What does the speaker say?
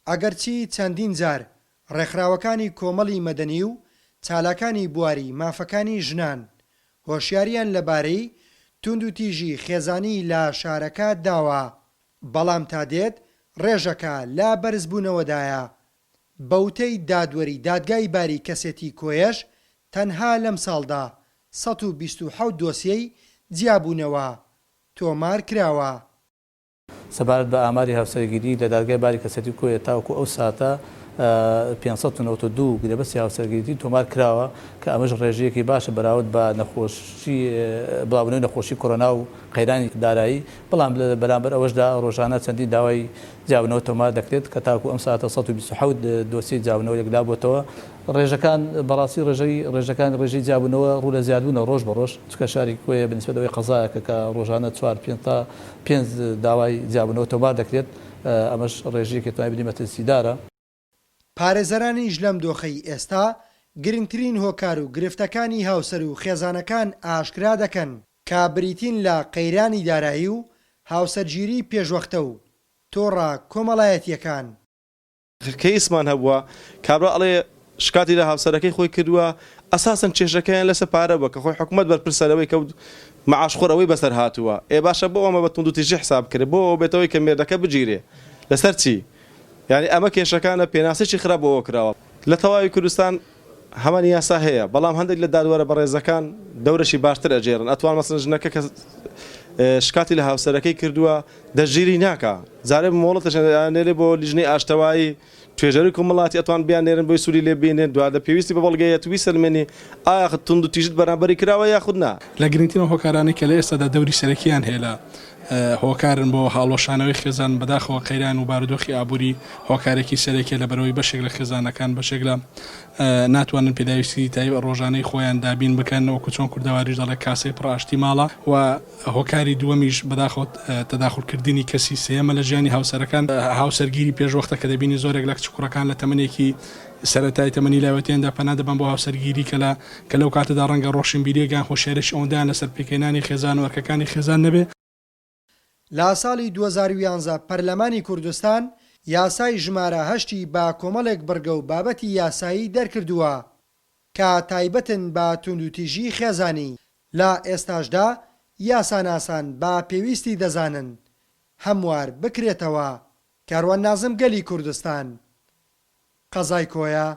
ئەگەرچی چەندین جار ڕێکخراوەکانی کۆمەڵی مەدەنی و چالاکانی بواری مافەکانی ژنان هۆشیاریان لەبارەی توند و تیژی خێزانی لە شارەکە داوە، بەڵام تا دێت ڕێژەکە لا بەرزبوونەوەدایە. بەوتەی دادوەری دادگای باری کەسێتی کۆیەش تەنها لەم ساڵدا 127 دۆسیەی جیابوونەوە تۆمار کراوە. سەبارەت بە ئاماری هاوسەرگیری لە دادگای باری کەسێتی کۆیە تاوەکو ئەو ساتە 592 گرێبەستی هاوسەرگیری تۆمار کراوە کە ئەمەش ڕێژەیەکی باشە بەراورد بە نەخۆشی بڵاوبوونەوەی نەخۆشی کۆرۆنا و قەیرانی دارایی، بەڵام بەرامبەر ئەوەشدا ڕۆژانە چەندین داوای جیابوونەوە تۆمار دەکرێت کە تاکو ئەم ساتە 127 دۆسی جیابوونەوە یەکلا بۆتەوە. ڕێژەکان بەڕاستی ڕێژەی جیابوونەوە ڕوو لە زیادبوونە ڕۆژ بە ڕۆژ، چکە شاری کۆیە بەنسبەتەوەی قەزایەکە کە ڕۆژانە 4 تا 5 داوای جیابوونەوە تۆمار دەکرێت، ئەمەش ڕێژەیەکی توانای بدەین مەترسیدارە. پارێزەرانیش لەم دۆخەی ئێستا گرنگترین هۆکار و گرفتەکانی هاوسەر و خێزانەکان ئاشکرا دەکەن کە بریتین لە قەیرانی دارایی و هاوسەرگیری پێشوەختە و تۆڕە کۆمەڵایەتیەکان. کەیسمان هەبووە کابرا ئەڵێ شکاتی لە هاوسەرەکەی خۆی کردووە، ئەساسن کێشەکەیان لەسەر پارە بووە کە خۆی حکوومەت بەرپرسەرەوەی کەوت معاشخۆرەوەی بەسەر هاتووە. باشە بۆ ئەمە بە توند و تیژی حساب کرد بۆ بێتەوەی کە مێردەکە بگیرێ لەسەر چی؟ یعنی ئەمە کێشەکانە پێناسێکی خراپەوە کراوە. لە تەواوی کوردستان هەمان یاسا هەیە، بەڵام هەندێک لە دادوەرە بەڕێزەکان دەورەشی باشتر ئەجێڕن. ئەتوان مەسەڵەن ژنەکە کە شکاتی لە هاوسەرەکەی کردووە دەژیری ناکە، جارێ مۆڵەتەش نێرێ بۆ لیژنەی ئاشتەوایی توێژەری کۆمەڵاتی ئەتوان بیانێرن بۆی سووری لێ بینێن، دوادە پێویستی بە بەڵگەیە توی سەلمێنی ئایا تند و تیژت بەرامبەری کراوە یاخود نا. لە گرنگترین هۆکارانی کە لە ئێستادا دەوری سەرەکیان هێلا هۆکارن بۆ هاڵۆشانەوەی خێزان بەداخەوە قەیران و بارودۆخی ئابووری هۆکارێکی سەرەکیە لە بەرەوەی بەشێک لە خێزانەکان بەشێک لە ناتوانن پێداویستی تایبەت ڕۆژانەی خۆیان دابین بکەن، وەکو چۆن کوردەواریش دەڵێ کاسەی پڕاشتی ماڵە. و هۆکاری دووەمیش بەداخەوە تەداخولکردنی کەسی سێمە لە ژیانی هاوسەرەکان، هاوسەرگیری پێشوەختە کە دەبینی زۆرێک لە کچ-کوڕەکان لە تەمەنێکی سەرەتای تەمەنی لاوەتیاندا پەنا دەبن بۆ هاوسەرگیری کە لەو کاتەدا ڕەنگە ڕۆشنبیریەکان خۆشیارش ئەوەندەیان لەسەر پێکهێنانی خێزان و ئەرکەکانی خێزان نەبێ. لە ساڵی 2011 پەرلەمانی کوردستان یاسای ژمارە 8 با کۆمەڵێک بڕگە و بابەتی یاسایی دەرکردووە کە تایبەتن بە توندوتیژی خێزانی. لە ئێستاشدا یاساناسان با پێویستی دەزانن هەموار بکرێتەوە. کاروان نازم گەلی کوردستان، قەزای کۆیە.